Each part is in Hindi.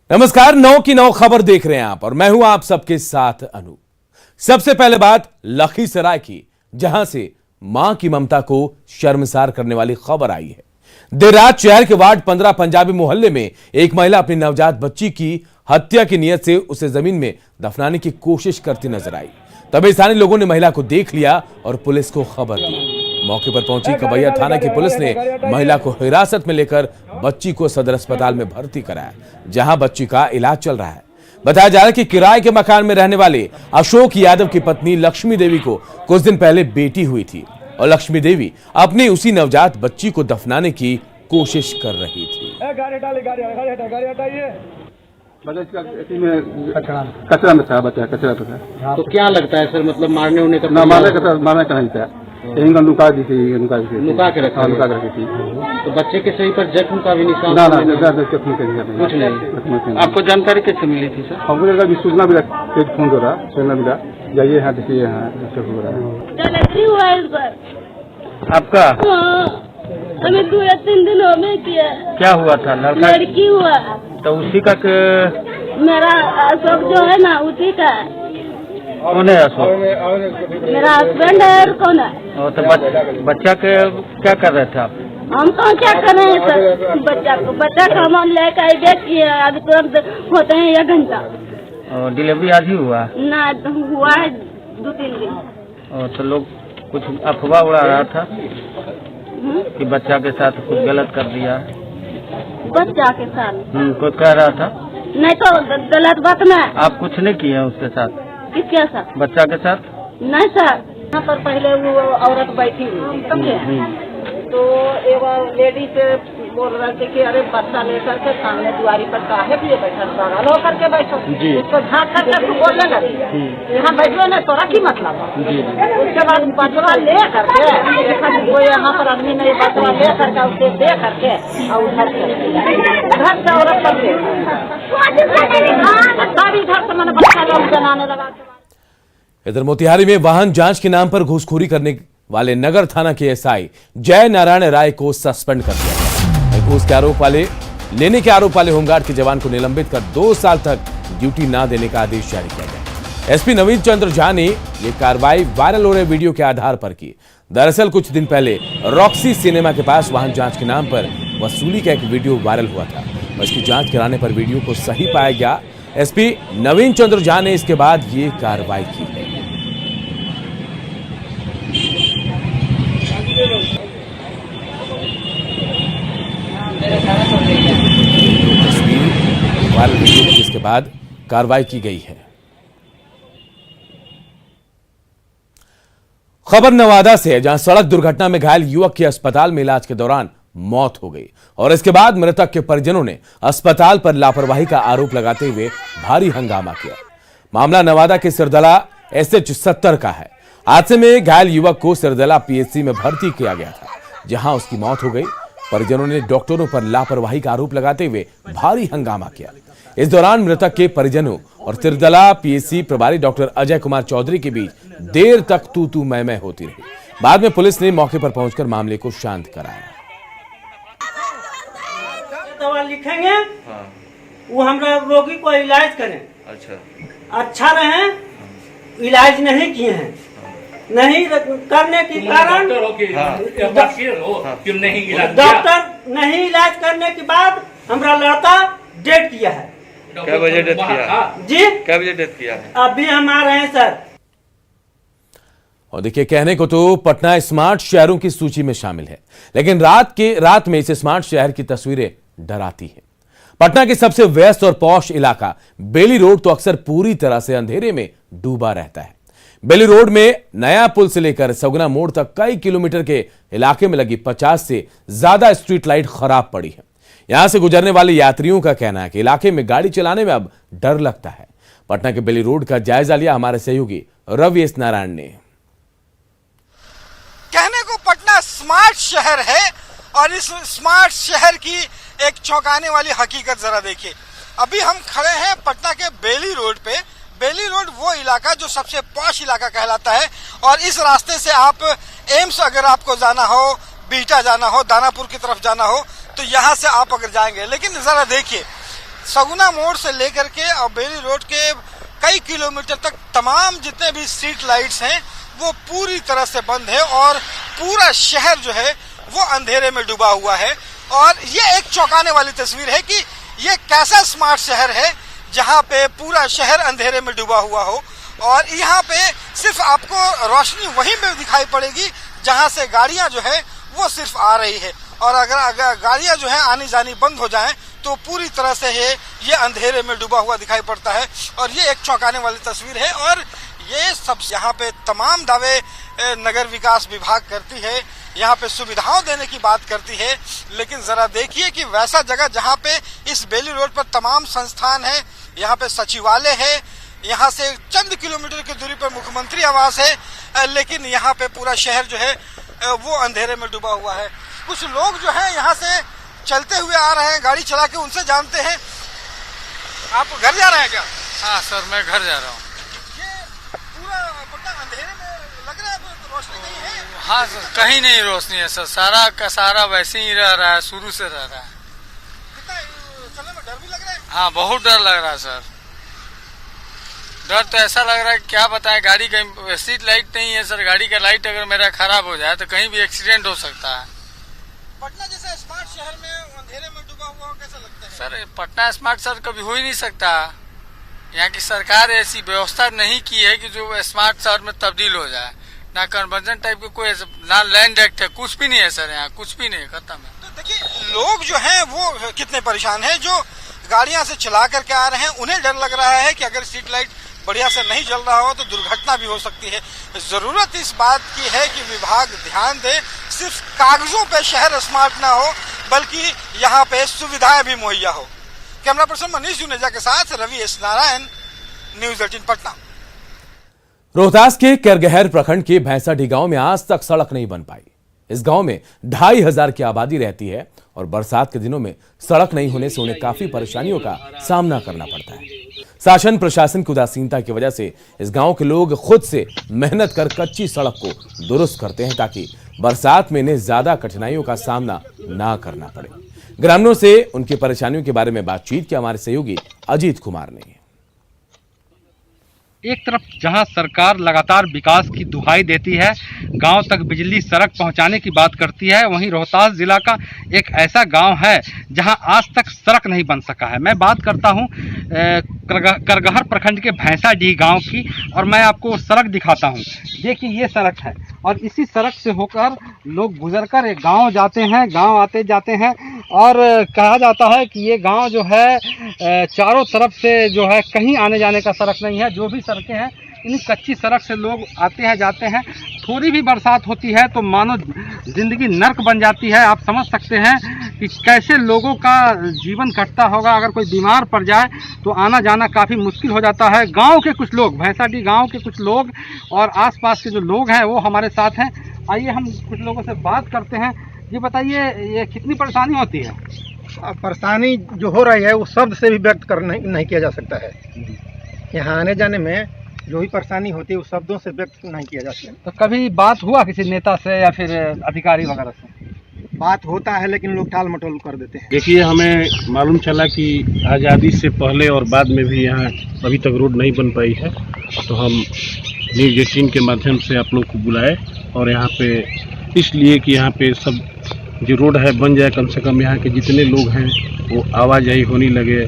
नमस्कार, 9 की 9 खबर देख रहे हैं आप और मैं हूं आप सबके साथ अनु। सबसे पहले बात लखीसराय की, जहां से मां की ममता को शर्मसार करने वाली खबर आई है। देर रात शहर के वार्ड 15 पंजाबी मोहल्ले में एक महिला अपनी नवजात बच्ची की हत्या की नीयत से उसे जमीन में दफनाने की कोशिश करती नजर आई। तभी स्थानीय लोगों ने महिला को देख लिया और पुलिस को खबर दी। मौके पर पहुंची कबैया थाना की पुलिस ने महिला को हिरासत में लेकर बच्ची को सदर अस्पताल में भर्ती कराया, जहां बच्ची का इलाज चल रहा है। बताया जा रहा है कि किराए के मकान में रहने वाले अशोक यादव की पत्नी लक्ष्मी देवी को कुछ दिन पहले बेटी हुई थी और लक्ष्मी देवी अपनी उसी नवजात बच्ची को दफनाने की कोशिश कर रही थी। कचरा में था बच्चा, कचरा पे था। तो क्या लगता है सर, मतलब मारने होने का? मारने का नहीं था, यही लुका दी थी, लुका के रखी थी। तो बच्चे के सही पर जख्म का भी निशान? ना कुछ नहीं। आपको जानकारी कैसे मिली थी सर? हमको अभी सूचना मिला, फोन हो रहा, सूचना मिला, जाइए यहाँ देखिए, यहाँ हो रहा है। आपका हमें 2-3 दिन हो गए किया। क्या हुआ था? लड़की हुआ। तो उसी का मेरा अशोक जो है ना, उसी का। कौन है अशोक? मेरा हस्बैंड है। और कौन है? तो बच्चा के क्या कर रहे थे आप? हम तो क्या कर रहे हैं सर, बच्चा को हम लेकर आई देखिए, अभी तुरंत होते हैं 1 घंटा। डिलीवरी आज ही हुआ? ना, तो हुआ है 2-3 दिन। तो लोग कुछ अफवाह उड़ा रहा था कि बच्चा के साथ कुछ गलत कर दिया। बच्चा के साथ कोई कह रहा था? नहीं तो गलत बात में। आप कुछ नहीं किए उसके साथ? किसके साथ? बच्चा के साथ? नहीं सर, यहाँ पर पहले वो औरत बैठी हुई समझे, तो एवं लेडीज बोल रहे थे कि अरे बच्चा लेकर के सामने दुआरी पर साहेब ये बैठा, पागल हो करके बैठो, इसको झाँक करके तू बोलने लगी, यहाँ बैठो ना, तोरा की मतलब? उसके बाद बचवा ले करके वो यहाँ पर आदमी ने बचवा ले करके उसे दे करके और उधर से औरत करके इधर से मैंने बच्चा लोग जलाने लगा। इधर मोतिहारी में वाहन जांच के नाम पर घूसखोरी करने वाले नगर थाना के एसआई जय नारायण राय को सस्पेंड कर दिया गया। घूस के आरोप वाले होमगार्ड के जवान को निलंबित कर 2 साल तक ड्यूटी न देने का आदेश जारी किया गया। एसपी नवीन चंद्र झा ने यह कार्रवाई वायरल हो रहे वीडियो के आधार पर की। दरअसल कुछ दिन पहले रॉक्सी सिनेमा के पास वाहन जांच के नाम पर वसूली का एक वीडियो वायरल हुआ था। उसकी जांच कराने पर वीडियो को सही पाया गया। एसपी नवीन चंद्र झा ने इसके बाद ये कार्रवाई की है। वायरल वीडियो जिसके बाद कार्रवाई की गई है। खबर नवादा से है, जहां सड़क दुर्घटना में घायल युवक की अस्पताल में इलाज के दौरान मौत हो गई और इसके बाद मृतक के परिजनों ने अस्पताल पर लापरवाही का आरोप लगाते हुए भारी हंगामा किया। मामला नवादा के सिरदला SH 70 का है। हादसे में घायल युवक को सिरदला PHC में भर्ती किया गया था, जहां उसकी मौत हो गई। परिजनों ने डॉक्टरों पर लापरवाही का आरोप लगाते हुए भारी हंगामा किया। इस दौरान मृतक के परिजनों और सिरदला PHC प्रभारी डॉक्टर अजय कुमार चौधरी के बीच देर तक तू मैं होती रही। बाद में पुलिस ने मौके पर पहुंचकर मामले को शांत कराया। दवा लिखेंगे, वो हमरा रोगी को इलाज करें, अच्छा रहे। इलाज नहीं किए हैं, नहीं करने के कारण डॉक्टर नहीं इलाज करने के बाद हमारा लड़का डेथ किया है। क्या वजह डेथ किया जी? क्या वजह डेथ किया है? अभी हम आ रहे हैं सर। और देखिए, कहने को तो पटना स्मार्ट शहरों की सूची में शामिल है, लेकिन रात में इस स्मार्ट शहर की तस्वीरें डराती हैं। पटना के सबसे व्यस्त और पॉश इलाका बेली रोड तो अक्सर पूरी तरह से अंधेरे में डूबा रहता है। बेली रोड में नया पुल से लेकर सगुना मोड़ तक कई किलोमीटर के इलाके में लगी 50 से ज्यादा स्ट्रीट लाइट खराब पड़ी है। यहां से गुजरने वाले यात्रियों का कहना है कि इलाके में गाड़ी चलाने में अब डर लगता है। पटना के बेली रोड का जायजा लिया हमारे सहयोगी रवि एस नारायण ने। कहने को पटना स्मार्ट शहर है और इस स्मार्ट शहर की एक चौंकाने वाली हकीकत जरा देखिए। अभी हम खड़े हैं पटना के बेली रोड पे। बेली रोड वो इलाका जो सबसे पॉश इलाका कहलाता है और इस रास्ते से आप एम्स अगर आपको जाना हो, बीटा जाना हो, दानापुर की तरफ जाना हो, तो यहाँ से आप अगर जाएंगे, लेकिन जरा देखिए सगुना मोड़ से लेकर के और बेली रोड के कई किलोमीटर तक तमाम जितने भी स्ट्रीट लाइट्स हैं वो पूरी तरह से बंद है और पूरा शहर जो है वो अंधेरे में डूबा हुआ है। और ये एक चौंकाने वाली तस्वीर है कि ये कैसा स्मार्ट शहर है जहां पे पूरा शहर अंधेरे में डूबा हुआ हो और यहाँ पे सिर्फ आपको रोशनी वहीं पे दिखाई पड़ेगी जहां से गाड़ियां जो है वो सिर्फ आ रही है। और अगर गाड़ियां जो है आनी जानी बंद हो जाएं तो पूरी तरह से ये अंधेरे में डूबा हुआ दिखाई पड़ता है और ये एक चौंकाने वाली तस्वीर है। और ये सब यहाँ पे तमाम दावे नगर विकास विभाग करती है, यहाँ पे सुविधाओं देने की बात करती है, लेकिन जरा देखिए कि वैसा जगह जहाँ पे इस बेली रोड पर तमाम संस्थान है, यहाँ पे सचिवालय है, यहाँ से चंद किलोमीटर की दूरी पर मुख्यमंत्री आवास है, लेकिन यहाँ पे पूरा शहर जो है वो अंधेरे में डूबा हुआ है। कुछ लोग जो है यहाँ से चलते हुए आ रहे हैं गाड़ी चला के, उनसे जानते हैं। आप घर जा रहे हैं क्या? हाँ सर, मैं घर जा रहा हूँ। ये पूरा पट्टा अंधेरे में लग रहा है, तो रोशनी नहीं है? हाँ सर, कहीं नहीं रोशनी है सर, सारा का सारा वैसे ही रह रहा है, शुरू से रह रहा है। कितना चलने में डर भी लग रहा है? हाँ, बहुत डर लग रहा है सर। डर तो ऐसा लग रहा है क्या बताएं, गाड़ी कहीं स्ट्रीट लाइट नहीं है सर, गाड़ी का लाइट अगर मेरा खराब हो जाए तो कहीं भी एक्सीडेंट हो सकता है। पटना जैसा स्मार्ट शहर में अंधेरे में डूबा हुआ कैसा लगता है? सर पटना स्मार्ट शहर कभी हो ही नहीं सकता। यहाँ की सरकार ऐसी व्यवस्था नहीं की है कि जो स्मार्ट शहर में तब्दील हो जाए। ना कन्वर्जन टाइप के कोई, ना लैंड एक्ट है, कुछ भी नहीं है सर, यहाँ कुछ भी नहीं, खत्म है। तो देखिए लोग जो हैं वो कितने परेशान हैं, जो गाड़ियां से चला करके आ रहे हैं उन्हें डर लग रहा है कि अगर स्ट्रीट लाइट बढ़िया से नहीं जल रहा हो तो दुर्घटना भी हो सकती है। जरूरत इस बात की है कि विभाग ध्यान दे, सिर्फ कागजों पे शहर स्मार्ट ना हो बल्कि यहाँ पे सुविधाएं भी मुहैया हो। कैमरा पर्सन मनीष जुनेजा के साथ रवि एस नारायण, न्यूज 18 पटना। रोहतास के करगहर प्रखंड के भैंसाडी गांव में आज तक सड़क नहीं बन पाई। इस गांव में 2500 की आबादी रहती है और बरसात के दिनों में सड़क नहीं होने से उन्हें काफी परेशानियों का सामना करना पड़ता है। शासन प्रशासन की उदासीनता की वजह से इस गांव के लोग खुद से मेहनत कर कच्ची सड़क को दुरुस्त करते हैं ताकि बरसात में इन्हें ज्यादा कठिनाइयों का सामना ना करना पड़े। ग्रामीणों से उनकी परेशानियों के बारे में बातचीत की हमारे सहयोगी अजीत कुमार ने। एक तरफ जहां सरकार लगातार विकास की दुहाई देती है, गांव तक बिजली सड़क पहुंचाने की बात करती है, वहीं रोहतास जिला का एक ऐसा गांव है जहां आज तक सड़क नहीं बन सका है। मैं बात करता हूं करगहर प्रखंड के भैंसाडीह गांव की और मैं आपको सड़क दिखाता हूं। देखिए ये सड़क है और इसी सड़क से होकर लोग गुजरकर एक गाँव जाते हैं, गाँव आते जाते हैं और कहा जाता है कि ये गाँव जो है चारों तरफ से जो है कहीं आने जाने का सड़क नहीं है। जो भी सड़कें हैं इन कच्ची सड़क से लोग आते हैं जाते हैं। थोड़ी भी बरसात होती है तो मानो जिंदगी नर्क बन जाती है। आप समझ सकते हैं कि कैसे लोगों का जीवन कटता होगा। अगर कोई बीमार पड़ जाए तो आना जाना काफ़ी मुश्किल हो जाता है। गांव के कुछ लोग, भैंसाडीह गांव के कुछ लोग और आसपास के जो लोग हैं वो हमारे साथ हैं। आइए हम कुछ लोगों से बात करते हैं। ये बताइए ये कितनी परेशानी होती है? परेशानी जो हो रही है वो शब्द से भी व्यक्त कर नहीं किया जा सकता है। यहाँ आने जाने में जो भी परेशानी होती है वो शब्दों से व्यक्त नहीं किया जा सकता। तो कभी बात हुआ किसी नेता से या फिर अधिकारी वगैरह से? बात होता है लेकिन लोग टाल मटोल कर देते हैं। देखिए, हमें मालूम चला कि आज़ादी से पहले और बाद में भी यहाँ अभी तक रोड नहीं बन पाई है, तो हम न्यूज़ 18 के माध्यम से आप लोग को बुलाए और यहाँ पे इसलिए कि यहाँ पे सब जो रोड है बन जाए, कम से कम यहाँ के जितने लोग हैं वो आवाजाही होने लगे,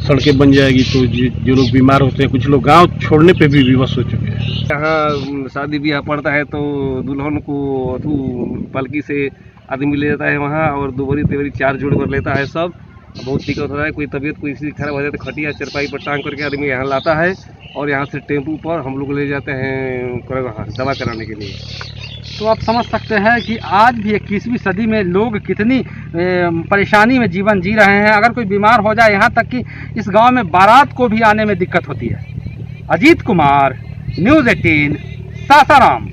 सड़कें बन जाएगी तो जो लोग बीमार होते हैं, कुछ लोग गांव छोड़ने पे भी विवश हो चुके हैं। यहाँ शादी ब्याह पड़ता है तो दुल्हन को पालकी से आदमी ले जाता है वहाँ और दोबरी तेवरी 4 जोड़ कर लेता है। सब बहुत दिक्कत होता है। कोई तबीयत कोई चीज़ खराब हो जाए तो खटिया चरपाई पर टांग करके आदमी यहाँ लाता है और यहाँ से टेम्पू पर हम लोग ले जाते हैं दवा कराने के लिए। तो आप समझ सकते हैं कि आज भी 21वीं सदी में लोग कितनी परेशानी में जीवन जी रहे हैं। अगर कोई बीमार हो जाए, यहाँ तक कि इस गांव में बारात को भी आने में दिक्कत होती है। अजीत कुमार, न्यूज़ 18, सासाराम।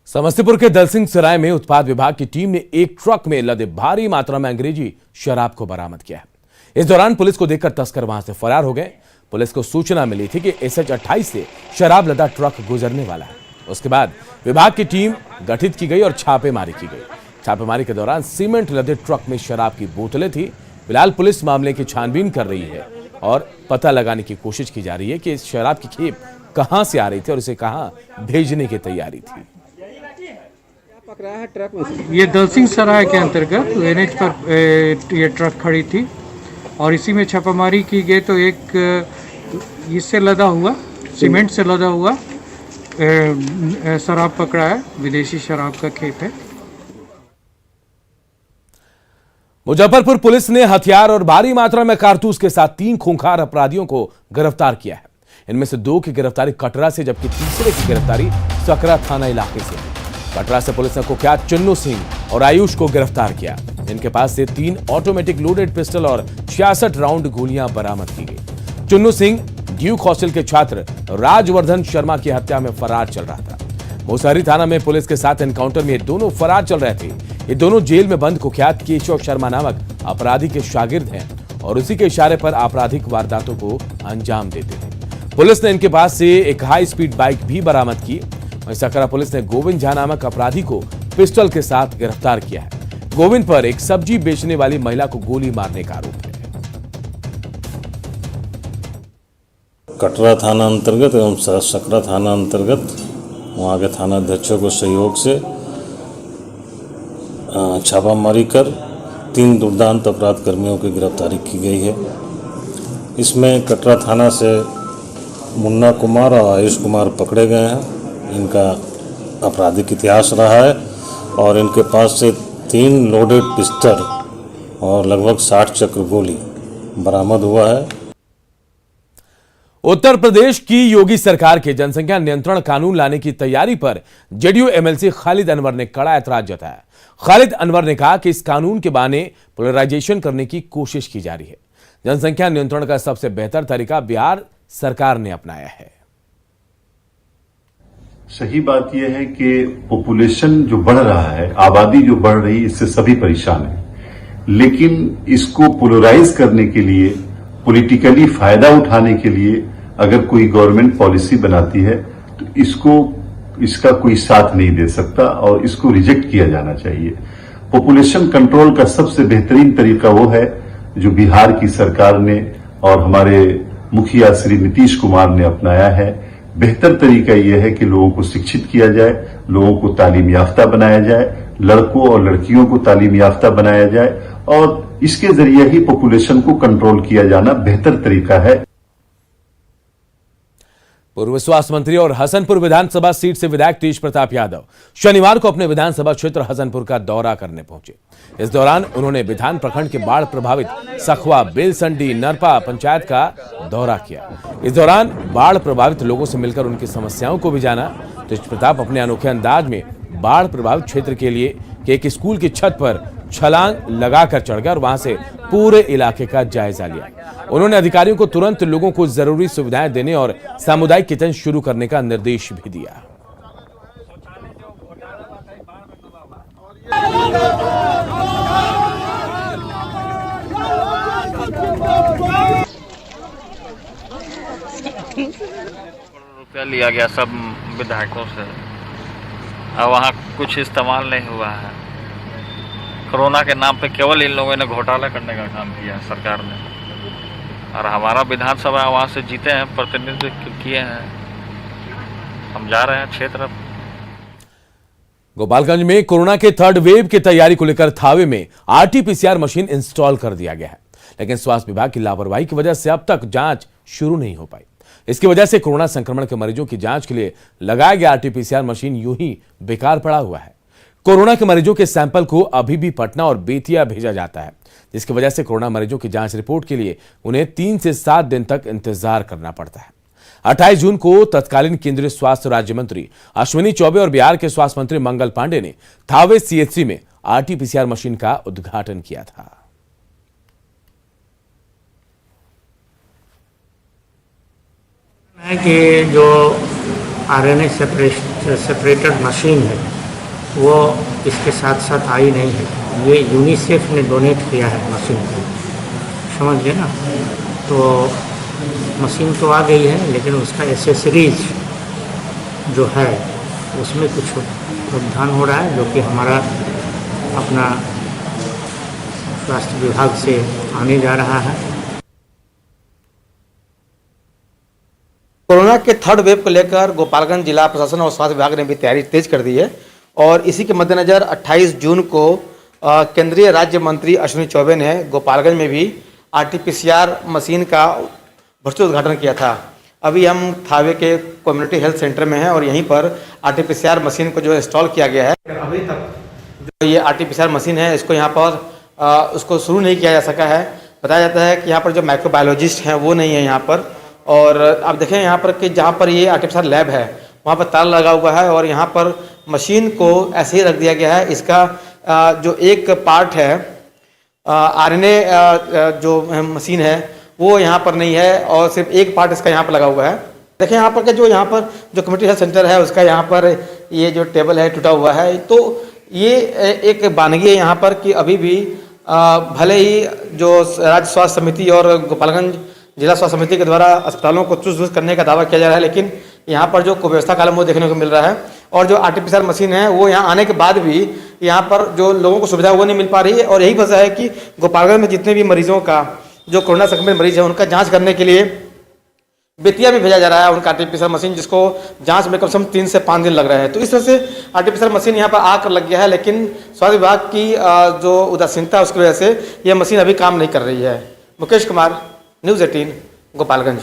समस्तीपुर के दलसिंह सराय में उत्पाद विभाग की टीम ने एक ट्रक में लदे भारी मात्रा में अंग्रेजी शराब को बरामद किया है। इस दौरान पुलिस को देखकर तस्कर वहां से फरार हो गए। पुलिस को सूचना मिली थी कि SH-28 से शराब लदा ट्रक गुजरने वाला है। उसके बाद विभाग की टीम गठित की गई और छापेमारी की गई। छापेमारी के दौरान सीमेंट लदे ट्रक में शराब की बोतलें थी। फिलहाल पुलिस मामले की छानबीन कर रही है और पता लगाने की कोशिश की जा रही है कि इस शराब की खेप कहां से आ रही थी और इसे कहां भेजने की तैयारी थी। ये दलसिंह सराय के अंतर्गत NH पर ये ट्रक खड़ी थी और इसी में छापामारी की गई तो एक इससे लदा हुआ सीमेंट से लदा हुआ शराब पकड़ा है, विदेशी शराब का खेप है। मुजफ्फरपुर पुलिस ने हथियार और भारी मात्रा में कारतूस के साथ 3 खूंखार अपराधियों को गिरफ्तार किया है। इनमें से 2 की गिरफ्तारी कटरा से जबकि तीसरे की गिरफ्तारी सकरा थाना इलाके से। कटरा से पुलिस ने कुख्यात चुन्नू सिंह और आयुष को गिरफ्तार किया। इनके पास से 3 ऑटोमेटिक लोडेड पिस्टल और 66 राउंड गोलियां बरामद की गई। चुन्नू सिंह ड्यूक हॉस्टल के छात्र राजवर्धन शर्मा की हत्या में फरार चल रहा था। मुसहरी थाना में पुलिस के साथ एनकाउंटर में ये दोनों फरार चल रहे थे। ये दोनों जेल में बंद कुख्यात केशव शर्मा नामक अपराधी के शागिर्द हैं और उसी के इशारे पर आपराधिक वारदातों को अंजाम देते थे। पुलिस ने इनके पास से एक हाई स्पीड बाइक भी बरामद की। वहीं सकरा पुलिस ने गोविंद झा नामक अपराधी को पिस्टल के साथ गिरफ्तार किया है। गोविंद पर एक सब्जी बेचने वाली महिला को गोली मारने का आरोप है। कटरा थाना अंतर्गत एवं सकरा थाना अंतर्गत वहाँ के थाना अध्यक्षों को सहयोग से छापामारी कर 3 दुर्दांत अपराध कर्मियों की गिरफ्तारी की गई है। इसमें कटरा थाना से मुन्ना कुमार और आयुष कुमार पकड़े गए हैं। इनका आपराधिक इतिहास रहा है और इनके पास से 3 लोडेड पिस्टल और लगभग 60 चक्र गोली बरामद हुआ है। उत्तर प्रदेश की योगी सरकार के जनसंख्या नियंत्रण कानून लाने की तैयारी पर जेडीयू एमएलसी खालिद अनवर ने कड़ा ऐतराज जताया। खालिद अनवर ने कहा कि इस कानून के बहाने पोलराइजेशन करने की कोशिश की जा रही है। जनसंख्या नियंत्रण का सबसे बेहतर तरीका बिहार सरकार ने अपनाया है। सही बात यह है कि पॉपुलेशन जो बढ़ रहा है, आबादी जो बढ़ रही है, इससे सभी परेशान हैं। लेकिन इसको पोलराइज करने के लिए, पॉलिटिकली फायदा उठाने के लिए अगर कोई गवर्नमेंट पॉलिसी बनाती है तो इसका कोई साथ नहीं दे सकता और इसको रिजेक्ट किया जाना चाहिए। पॉपुलेशन कंट्रोल का सबसे बेहतरीन तरीका वो है जो बिहार की सरकार ने और हमारे मुखिया श्री नीतीश कुमार ने अपनाया है। बेहतर तरीका यह है कि लोगों को शिक्षित किया जाए, लोगों को तालीम याफ्ता बनाया जाए, लड़कों और लड़कियों को तालीम याफ्ता बनाया जाए और इसके जरिए ही पॉपुलेशन को कंट्रोल किया जाना बेहतर तरीका है। पूर्व स्वास्थ्य मंत्री और हसनपुर विधानसभा सीट से विधायक तेज प्रताप यादव शनिवार को अपने विधानसभा क्षेत्र हसनपुर का दौरा करने पहुंचे। इस दौरान उन्होंने विधान प्रखंड के बाढ़ प्रभावित सखवा, बेलसंडी, नरपा पंचायत का दौरा किया। इस दौरान बाढ़ प्रभावित लोगों से मिलकर उनकी समस्याओं को भी जाना। तेज प्रताप अपने अनोखे अंदाज में बाढ़ प्रभावित क्षेत्र के लिए एक स्कूल की छत पर छलांग लगाकर चढ़ गए और वहां से पूरे इलाके का जायजा लिया। उन्होंने अधिकारियों को तुरंत लोगों को जरूरी सुविधाएं देने और सामुदायिक किचन शुरू करने का निर्देश भी दिया। रुपया लिया गया सब विधायकों से और वहाँ कुछ इस्तेमाल नहीं हुआ है। कोरोना के नाम पे केवल इन लोगों ने घोटाला करने का काम किया है सरकार ने। और हमारा विधानसभा वहाँ से जीते हैं, प्रतिनिधित्व किए हैं, हम जा रहे हैं क्षेत्र। गोपालगंज में कोरोना के 3rd वेव की तैयारी को लेकर थावे में RT-PCR मशीन इंस्टॉल कर दिया गया है, लेकिन स्वास्थ्य विभाग की लापरवाही की वजह से अब तक जांच शुरू नहीं हो पाई। इसकी वजह से कोरोना संक्रमण के मरीजों की जांच के लिए लगाया गया RT-PCR मशीन यूं ही बेकार पड़ा हुआ है। कोरोना के मरीजों के सैंपल को अभी भी पटना और बेतिया भेजा जाता है, जिसकी वजह से कोरोना मरीजों की जांच रिपोर्ट के लिए उन्हें 3 से 7 दिन तक इंतजार करना पड़ता है। 28 जून को तत्कालीन केंद्रीय स्वास्थ्य राज्य मंत्री अश्विनी चौबे और बिहार के स्वास्थ्य मंत्री मंगल पांडे ने थावे CHC में RT-PCR मशीन का उद्घाटन किया था। है कि जो RNA सेपरेटेड मशीन है वो इसके साथ साथ आई नहीं है। ये यूनिसेफ ने डोनेट किया है मशीन को, समझ गए ना। तो मशीन तो आ गई है, लेकिन उसका एसेसरीज जो है उसमें कुछ प्रावधान हो रहा है, जो कि हमारा अपना स्वास्थ्य विभाग से आने जा रहा है। कोरोना के थर्ड वेव को लेकर गोपालगंज जिला प्रशासन और स्वास्थ्य विभाग ने भी तैयारी तेज कर दी है और इसी के मद्देनज़र 28 जून को केंद्रीय राज्य मंत्री अश्विनी चौबे ने गोपालगंज में भी RT-PCR मशीन का वर्चुअल उद्घाटन किया था। अभी हम थावे के कम्युनिटी हेल्थ सेंटर में हैं और यहीं पर RT-PCR मशीन को जो इंस्टॉल किया गया है। अभी तक जो ये RT-PCR मशीन है इसको यहाँ पर उसको शुरू नहीं किया जा सका है। बताया जाता है कि यहाँ पर जो माइक्रोबायोलॉजिस्ट हैं वो नहीं है यहाँ पर। और आप देखें यहाँ पर कि जहाँ पर ये RT-PCR लैब है वहाँ पर ताला लगा हुआ है और यहाँ पर मशीन को ऐसे ही रख दिया गया है। इसका जो एक पार्ट है RNA जो मशीन है वो यहाँ पर नहीं है और सिर्फ एक पार्ट इसका यहाँ पर लगा हुआ है। देखें यहाँ पर जो कम्युनिटी हेल्थ सेंटर है उसका यहाँ पर ये जो टेबल है टूटा हुआ है। तो ये एक बानगी है यहाँ पर कि अभी भी भले ही जो राज्य स्वास्थ्य समिति और गोपालगंज जिला स्वास्थ्य समिति के द्वारा अस्पतालों को चुस्त दुरुस्त करने का दावा किया जा रहा है, लेकिन यहाँ पर जो कुव्यवस्था कालम वो देखने को मिल रहा है और जो RT-PCR मशीन है वो यहाँ आने के बाद भी यहाँ पर जो लोगों को सुविधा वो नहीं मिल पा रही है। और यही वजह है कि गोपालगंज में जितने भी मरीजों का जो कोरोना संक्रमित मरीज है उनका जाँच करने के लिए बेतिया में भेजा जा रहा है उनका RT-PCR मशीन, जिसको जाँच में कम से कम 3 से 5 दिन लग रहे हैं। तो इस तरह से RT-PCR मशीन यहाँ पर आकर लग गया है, लेकिन स्वास्थ्य विभाग की जो उदासीनता है उसकी वजह से यह मशीन अभी काम नहीं कर रही है। मुकेश कुमार, न्यूज़ 18, गोपालगंज।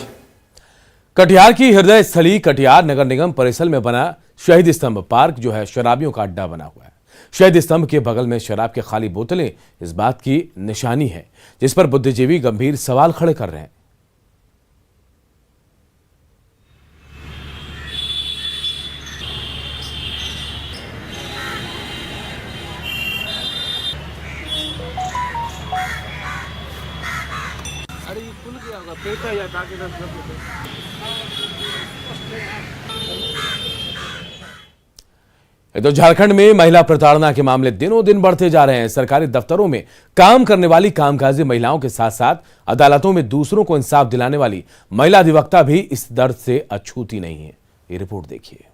कटिहार की हृदय स्थली कटिहार नगर निगम परिसर में बना शहीद स्तंभ पार्क जो है शराबियों का अड्डा बना हुआ है। शहीद स्तंभ के बगल में शराब की खाली बोतलें इस बात की निशानी है जिस पर बुद्धिजीवी गंभीर सवाल खड़े कर रहे हैं। तो झारखंड में महिला प्रताड़ना के मामले दिनों दिन बढ़ते जा रहे हैं। सरकारी दफ्तरों में काम करने वाली कामकाजी महिलाओं के साथ साथ अदालतों में दूसरों को इंसाफ दिलाने वाली महिला अधिवक्ता भी इस दर्द से अछूती नहीं है। ये रिपोर्ट देखिए।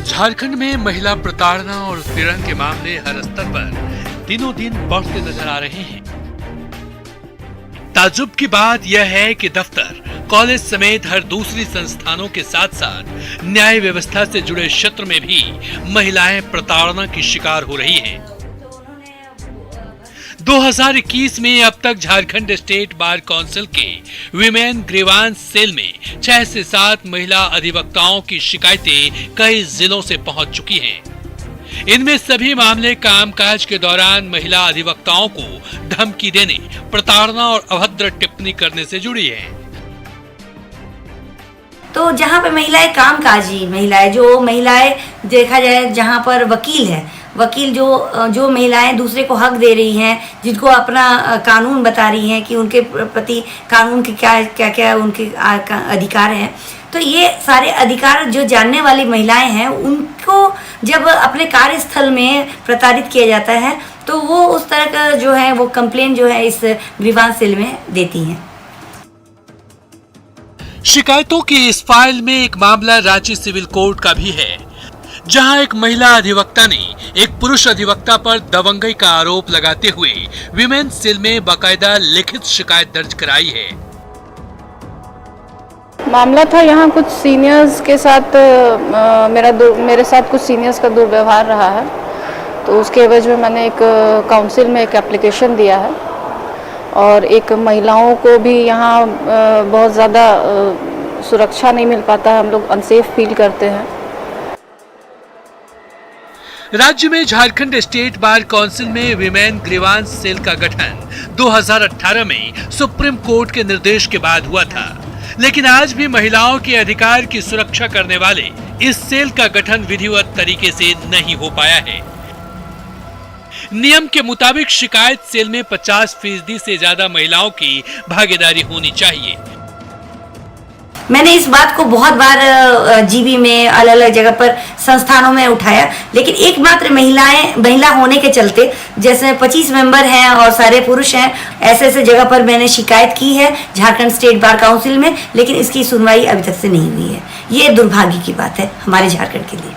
झारखंड में महिला प्रताड़ना और उत्पीड़न के मामले हर स्तर पर दिनों दिन बढ़ते नजर आ रहे हैं। ताज्जुब की बात यह है कि दफ्तर, कॉलेज समेत हर दूसरी संस्थानों के साथ साथ न्याय व्यवस्था से जुड़े क्षेत्र में भी महिलाएं प्रताड़ना की शिकार हो रही हैं। 2021 में अब तक झारखंड स्टेट बार काउंसिल के विमेन ग्रीवांस सेल में 6 से 7 महिला अधिवक्ताओं की शिकायतें कई जिलों से पहुंच चुकी हैं। इनमें सभी मामले कामकाज के दौरान महिला अधिवक्ताओं को धमकी देने, प्रताड़ना और अभद्र टिप्पणी करने से जुड़ी है। तो जहाँ पे महिलाएं कामकाजी महिलाएं, जो महिलाएं देखा जाए जहाँ पर वकील है, वकील जो महिलाएं दूसरे को हक दे रही हैं, जिनको अपना कानून बता रही हैं कि उनके प्रति कानून के क्या उनके अधिकार हैं, तो ये सारे अधिकार जो जानने वाली महिलाएं हैं उनको जब अपने कार्यस्थल में प्रताड़ित किया जाता है तो वो उस तरह का जो है वो कंप्लेन जो है इस ग्रीवांस सेल में देती हैं। शिकायतों की इस फाइल में एक मामला रांची सिविल कोर्ट का भी है, जहां एक महिला अधिवक्ता ने एक पुरुष अधिवक्ता पर दबंगई का आरोप लगाते हुए विमेन सेल में बाकायदा लिखित शिकायत दर्ज कराई है। मामला था यहाँ कुछ सीनियर्स के साथ मेरे साथ कुछ सीनियर्स का दुर्व्यवहार रहा है, तो उसके एवज में मैंने एक काउंसिल में एक एप्लीकेशन दिया है और एक महिलाओं को भी यहाँ बहुत ज़्यादा सुरक्षा नहीं मिल पाता है, हम लोग अनसेफ फील करते हैं। राज्य में झारखंड स्टेट बार काउंसिल में विमेन ग्रीवांस सेल का गठन 2018 में सुप्रीम कोर्ट के निर्देश के बाद हुआ था, लेकिन आज भी महिलाओं के अधिकार की सुरक्षा करने वाले इस सेल का गठन विधिवत तरीके से नहीं हो पाया है। नियम के मुताबिक शिकायत सेल में 50% से ज्यादा महिलाओं की भागीदारी होनी चाहिए। मैंने इस बात को बहुत बार जीबी में अलग अलग जगह पर संस्थानों में उठाया, लेकिन एकमात्र महिला होने के चलते, जैसे 25 मेंबर हैं और सारे पुरुष हैं, ऐसे जगह पर मैंने शिकायत की है झारखंड स्टेट बार काउंसिल में, लेकिन इसकी सुनवाई अभी तक से नहीं हुई है। ये दुर्भाग्य की बात है हमारे झारखंड के लिए।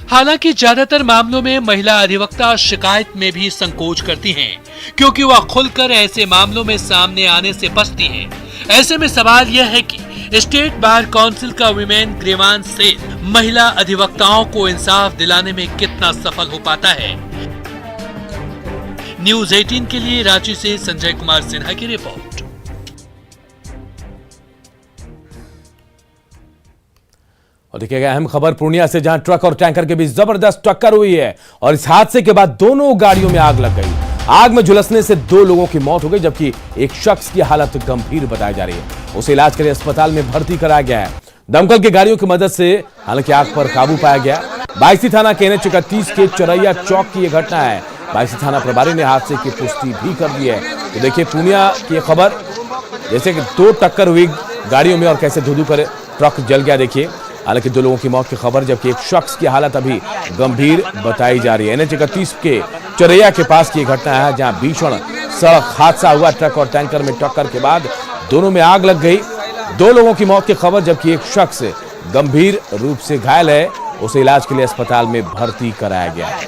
हालांकि ज्यादातर मामलों में महिला अधिवक्ता शिकायत में भी संकोच करती हैं, क्योंकि वह खुलकर ऐसे मामलों में सामने आने से बचती हैं। ऐसे में सवाल यह है कि स्टेट बार काउंसिल का विमेन ग्रीवांस सेल महिला अधिवक्ताओं को इंसाफ दिलाने में कितना सफल हो पाता है। न्यूज़ 18 के लिए रांची से संजय कुमार सिन्हा की रिपोर्ट। और देखिएगा अहम खबर पूर्णिया से, जहां ट्रक और टैंकर के बीच जबरदस्त टक्कर हुई है और इस हादसे के बाद दोनों गाड़ियों में आग लग गई। आग में झुलसने से 2 लोगों की मौत हो गई, जबकि एक शख्स की हालत गंभीर बताई जा रही है। उसे इलाज के लिए अस्पताल में भर्ती कराया गया है। दमकल की गाड़ियों की मदद से हालांकि आग पर काबू पाया गया। बायसी थाना के NH 31 के चौरैया चौक की यह घटना है। बायसी थाना प्रभारी ने हादसे की पुष्टि भी कर दी है। तो देखिए पूर्णिया की खबर, जैसे कि 2 टक्कर हुई गाड़ियों में और कैसे धुधु कर ट्रक जल गया। देखिए हालांकि 2 लोगों की मौत की खबर, जबकि एक शख्स की हालत अभी गंभीर बताई जा रही है। NH 31 के चौरैया के पास की घटना है, जहां भीषण सड़क हादसा हुआ। ट्रक और टैंकर में टक्कर के बाद दोनों में आग लग गई। 2 लोगों की मौत की खबर, जबकि एक शख्स गंभीर रूप से घायल है। उसे इलाज के लिए अस्पताल में भर्ती कराया गया है।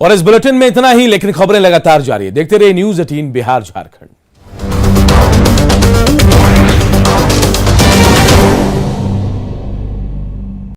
और इस बुलेटिन में इतना ही, लेकिन खबरें लगातार जारी है। देखते रहिए न्यूज़ 18 बिहार झारखंड।